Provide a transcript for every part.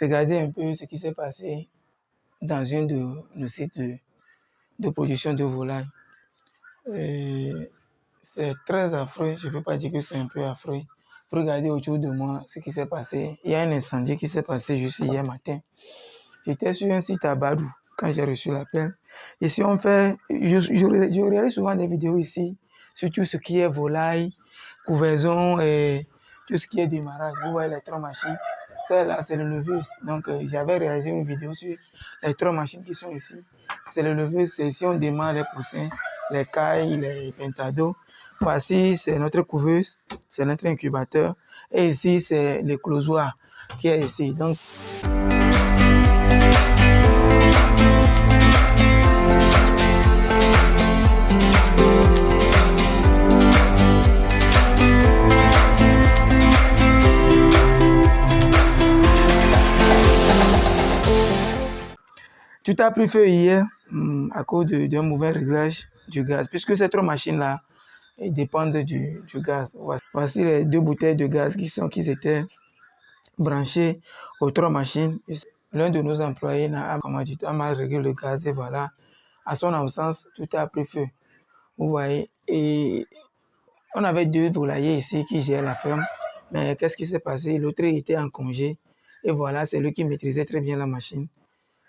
regardez un peu ce qui s'est passé dans une de nos sites de production de volailles. C'est très affreux, je ne peux pas dire que c'est un peu affreux. Regardez autour de moi ce qui s'est passé. Il y a un incendie qui s'est passé juste hier matin. J'étais sur un site à Badou quand j'ai reçu l'appel. Ici, on fait, je réalise souvent des vidéos ici sur tout ce qui est volaille, couvaison et tout ce qui est démarrage. Vous voyez les 3 machines. Celle-là, c'est le leveuse. Donc, j'avais réalisé une vidéo sur les 3 machines qui sont ici. C'est le leveuse, c'est ici on démarre les poussins, les cailles, les pentados. Voici, c'est notre couveuse, c'est notre incubateur. Et ici, c'est l'éclosoir qui est ici. Donc, tout a pris feu hier à cause d'un mauvais réglage du gaz, puisque ces 3 machines-là dépendent du gaz. Voici les 2 bouteilles de gaz qui étaient branchées aux 3 machines. L'un de nos employés a mal réglé le gaz et voilà, à son absence, tout a pris feu. Vous voyez, et on avait 2 volaillers ici qui gèrent la ferme, mais qu'est-ce qui s'est passé? L'autre était en congé et voilà, c'est lui qui maîtrisait très bien la machine.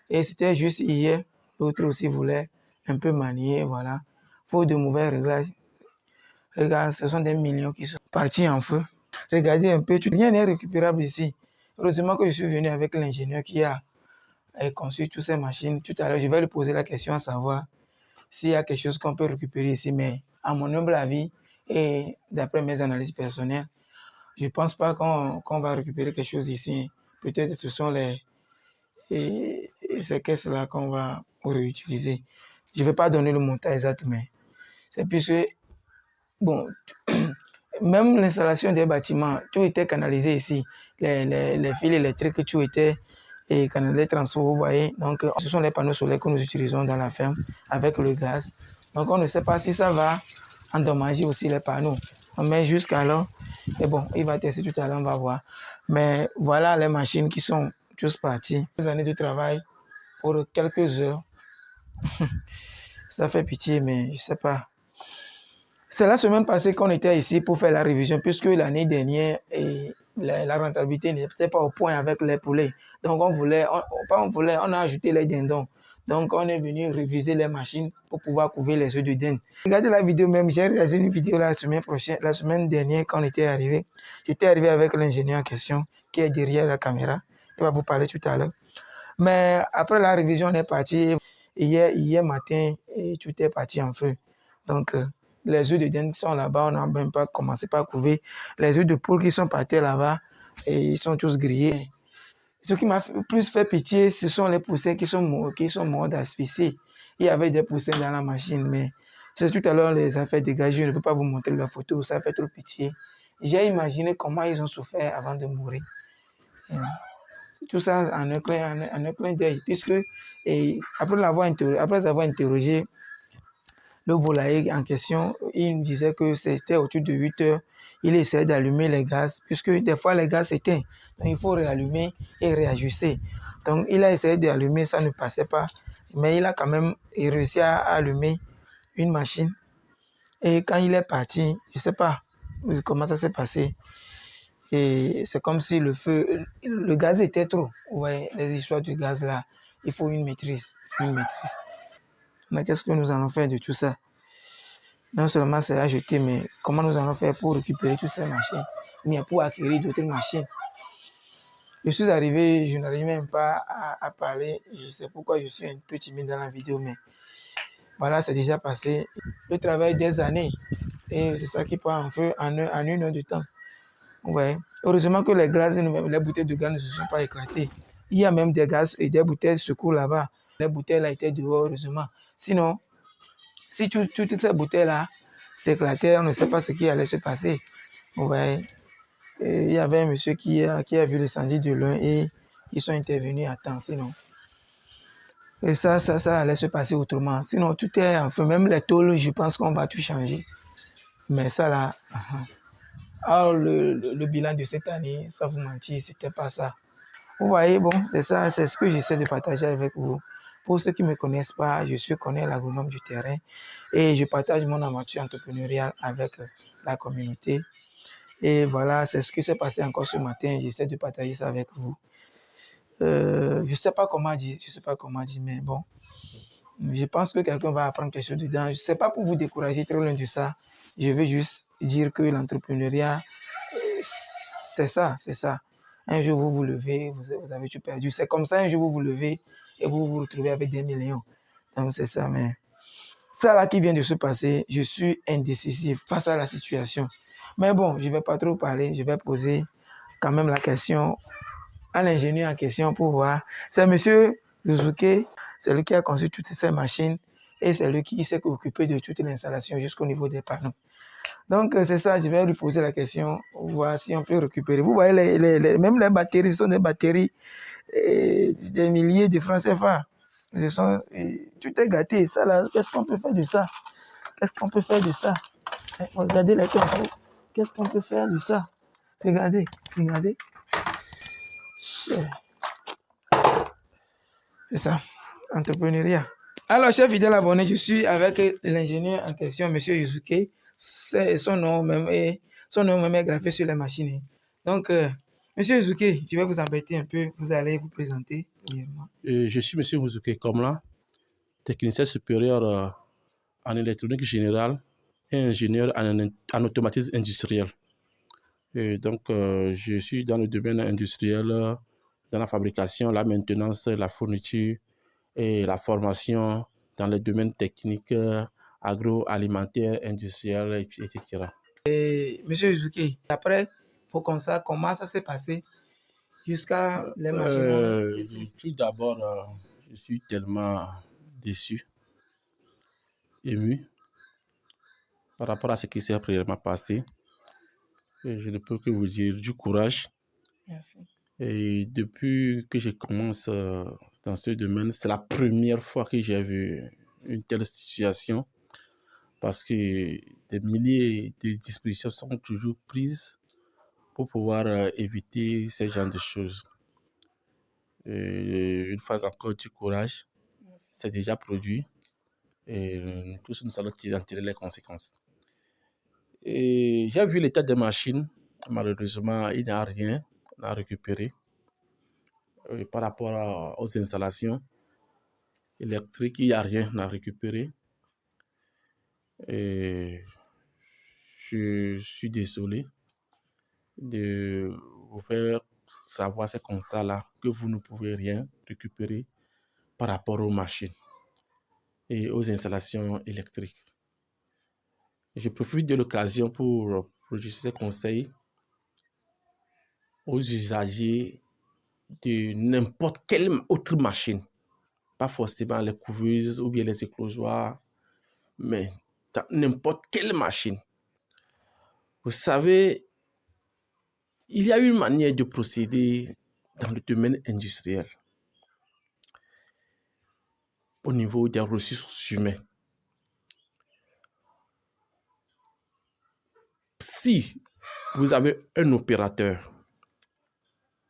Et c'était juste hier, l'autre aussi voulait un peu manier, voilà. Faute de mauvais réglages. Regarde, ce sont des millions qui sont partis en feu. Regardez un peu, rien n'est récupérable ici. Heureusement que je suis venu avec l'ingénieur qui a conçu toutes ces machines. Tout à l'heure, je vais lui poser la question à savoir s'il y a quelque chose qu'on peut récupérer ici. Mais à mon humble avis et d'après mes analyses personnelles, je ne pense pas qu'on va récupérer quelque chose ici. Peut-être que ce sont ces caisses-là qu'on va réutiliser. Je ne vais pas donner le montant exact, mais c'est puisque, bon, même l'installation des bâtiments, tout était canalisé ici. Les fils électriques, tout était canalisé, transfert, vous voyez. Donc, ce sont les panneaux solaires que nous utilisons dans la ferme avec le gaz. Donc, on ne sait pas si ça va endommager aussi les panneaux. Mais jusqu'alors, et bon, il va tester tout à l'heure, on va voir. Mais voilà les machines qui sont tous parties. Des années de travail pour quelques heures. Ça fait pitié, mais je ne sais pas. C'est la semaine passée qu'on était ici pour faire la révision, puisque l'année dernière, la rentabilité n'était pas au point avec les poulets. Donc, on a ajouté les dindons. Donc, on est venu réviser les machines pour pouvoir couvrir les œufs de dinde. Regardez la vidéo même, j'ai réalisé une vidéo la semaine dernière quand on était arrivé. J'étais arrivé avec l'ingénieur en question qui est derrière la caméra. Il va vous parler tout à l'heure. Mais après la révision, on est parti. Hier matin, et tout est parti en feu. Donc, les œufs de dinde qui sont là-bas, on n'a même pas commencé par couvrir. Les œufs de poule qui sont partis là-bas, et ils sont tous grillés. Ce qui m'a plus fait pitié, ce sont les poussins qui sont morts d'asphyxie. Il y avait des poussins dans la machine, mais tout à l'heure, les a fait dégager. Je ne peux pas vous montrer la photo, ça fait trop pitié. J'ai imaginé comment ils ont souffert avant de mourir. Tout ça en un clin d'œil, puisque après avoir interrogé le volailler en question, il me disait que c'était autour de 8 heures. Il essayait d'allumer les gaz, puisque des fois les gaz s'éteignent. Donc il faut réallumer et réajuster. Donc il a essayé d'allumer, ça ne passait pas. Mais il a quand même réussi à allumer une machine. Et quand il est parti, je ne sais pas comment ça s'est passé. Et c'est comme si le gaz était trop. Vous voyez, les histoires de gaz là, il faut une maîtrise. Mais qu'est-ce que nous allons faire de tout ça? Non seulement c'est à jeter, mais comment nous allons faire pour récupérer toutes ces machines, mais pour acquérir d'autres machines? Je suis arrivé, je n'arrive même pas à parler, et c'est pourquoi je suis un peu timide dans la vidéo, mais voilà, c'est déjà passé. Le travail des années, et c'est ça qui part en feu en 1 heure de temps. Ouais. Heureusement que les bouteilles de gaz ne se sont pas éclatées. Il y a même des gaz et des bouteilles de secours là-bas. Les bouteilles là étaient dehors, heureusement. Sinon, si toutes ces bouteilles-là s'éclataient, on ne sait pas ce qui allait se passer. Ouais. Et il y avait un monsieur qui a vu l'incendie de l'un et ils sont intervenus à temps, sinon. Et ça allait se passer autrement. Sinon, tout est en feu. Même les tôles, je pense qu'on va tout changer. Mais ça là... Alors, le bilan de cette année, ça vous mentir, c'était pas ça. Vous voyez, bon, c'est ça, c'est ce que j'essaie de partager avec vous. Pour ceux qui ne me connaissent pas, je suis Corneille, l'agronome du terrain, et je partage mon aventure entrepreneuriale avec la communauté. Et voilà, c'est ce qui s'est passé encore ce matin. J'essaie de partager ça avec vous. Je ne sais pas comment dire, mais bon, je pense que quelqu'un va apprendre quelque chose dedans. Je ne sais pas pour vous décourager trop loin de ça. Je veux juste dire que l'entrepreneuriat, c'est ça, c'est ça. Un jour, vous vous levez, vous avez tout perdu. C'est comme ça, un jour, vous vous levez et vous vous retrouvez avec des millions. Donc, c'est ça, mais ça là qui vient de se passer, je suis indécisif face à la situation. Mais bon, je ne vais pas trop parler, je vais poser quand même la question à l'ingénieur en question pour voir. C'est monsieur Yuzuke, c'est lui qui a conçu toutes ces machines et c'est lui qui s'est occupé de toute l'installation jusqu'au niveau des panneaux. Donc, c'est ça, je vais lui poser la question, voir si on peut récupérer. Vous voyez, même les batteries, ce sont des batteries des milliers de francs CFA. Tout est gâté. Ça, là, qu'est-ce qu'on peut faire de ça? Qu'est-ce qu'on peut faire de ça? Regardez les pinceaux. Qu'est-ce qu'on peut faire de ça? Regardez, regardez. C'est ça, entrepreneuriat. Alors, chers fidèles abonnés, je suis avec l'ingénieur en question, M. Yusuke. Son nom même est gravé sur la machine. Donc, M. Yusuke, je vais vous embêter un peu. Vous allez vous présenter premièrement. Je suis M. Yusuke Komla, technicien supérieur en électronique générale et ingénieur en automatisme industriel. Et donc, je suis dans le domaine industriel, dans la fabrication, la maintenance, la fourniture et la formation dans les domaines techniques, agroalimentaires, industriels, etc. Monsieur Yusuke, après vos constats, comment ça s'est passé jusqu'à les machines? Tout d'abord, je suis tellement déçu, ému par rapport à ce qui s'est réellement passé. Et je ne peux que vous dire du courage. Merci. Et depuis que je commence dans ce domaine, c'est la première fois que j'ai vu une telle situation parce que des milliers de dispositions sont toujours prises pour pouvoir éviter ce genre de choses. Et une fois encore, du courage, c'est déjà produit et tous nous allons en tirer les conséquences. Et j'ai vu l'état des machines. Malheureusement, il n'y a rien à récupérer. Par rapport aux installations électriques, il n'y a rien à récupérer. Et je suis désolé de vous faire savoir ces constats-là, que vous ne pouvez rien récupérer par rapport aux machines et aux installations électriques. Je profite de l'occasion pour produire ces conseils aux usagers de n'importe quelle autre machine, pas forcément les couveuses ou bien les éclosoirs, mais dans n'importe quelle machine. Vous savez, il y a une manière de procéder dans le domaine industriel au niveau des ressources humaines. Si vous avez un opérateur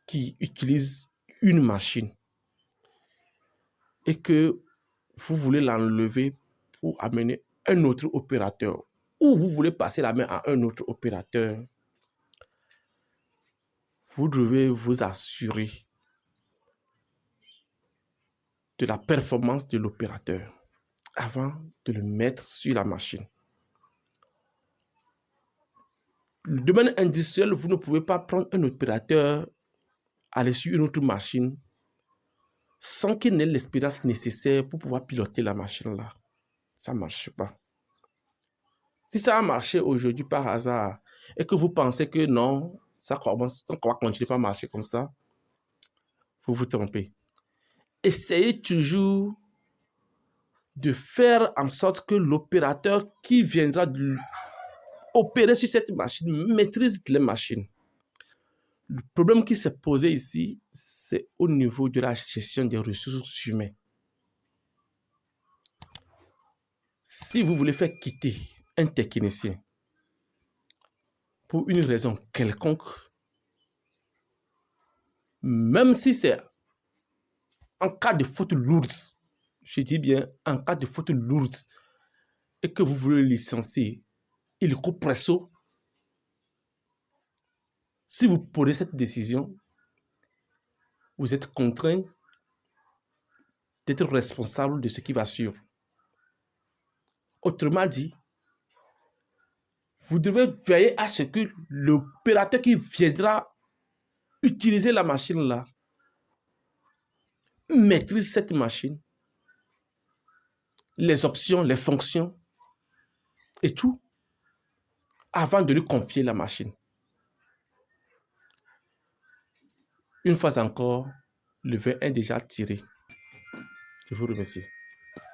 qui utilise une machine et que vous voulez l'enlever pour amener un autre opérateur ou vous voulez passer la main à un autre opérateur, vous devez vous assurer de la performance de l'opérateur avant de le mettre sur la machine. Le domaine industriel, vous ne pouvez pas prendre un opérateur, aller sur une autre machine sans qu'il n'ait l'expérience nécessaire pour pouvoir piloter la machine-là. Ça ne marche pas. Si ça a marché aujourd'hui par hasard et que vous pensez que non, ça va continuer à marcher comme ça, vous vous trompez. Essayez toujours de faire en sorte que l'opérateur qui viendra opérer sur cette machine maîtrise les machines. Le problème qui s'est posé ici, c'est au niveau de la gestion des ressources humaines. Si vous voulez faire quitter un technicien pour une raison quelconque, même si c'est en cas de faute lourde, je dis bien en cas de faute lourde, et que vous voulez le licencier, il coupe presso. Si vous prenez cette décision, vous êtes contraint d'être responsable de ce qui va suivre. Autrement dit, vous devez veiller à ce que l'opérateur qui viendra utiliser la machine là maîtrise cette machine, les options, les fonctions et tout, avant de lui confier la machine. Une fois encore, le vin est déjà tiré. Je vous remercie.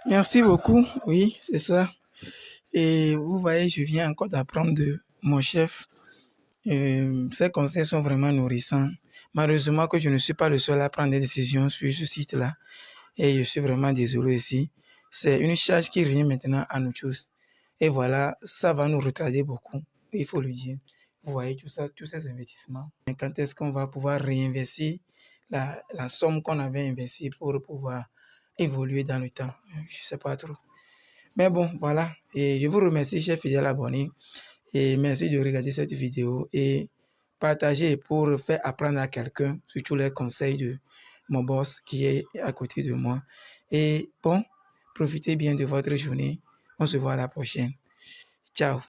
Merci beaucoup. Oui, c'est ça. Et vous voyez, je viens encore d'apprendre de mon chef. Ces conseils sont vraiment nourrissants. Malheureusement que je ne suis pas le seul à prendre des décisions sur ce site-là. Et je suis vraiment désolé ici. C'est une charge qui revient maintenant à nous tous. Et voilà, ça va nous retarder beaucoup, il faut le dire. Vous voyez tout ça, tous ces investissements. Mais quand est-ce qu'on va pouvoir réinvestir la somme qu'on avait investie pour pouvoir évoluer dans le temps? Je ne sais pas trop. Mais bon, voilà. Et je vous remercie, chers fidèles abonnés. Et merci de regarder cette vidéo et partager pour faire apprendre à quelqu'un, surtout les conseils de mon boss qui est à côté de moi. Et bon, profitez bien de votre journée. On se voit à la prochaine. Ciao.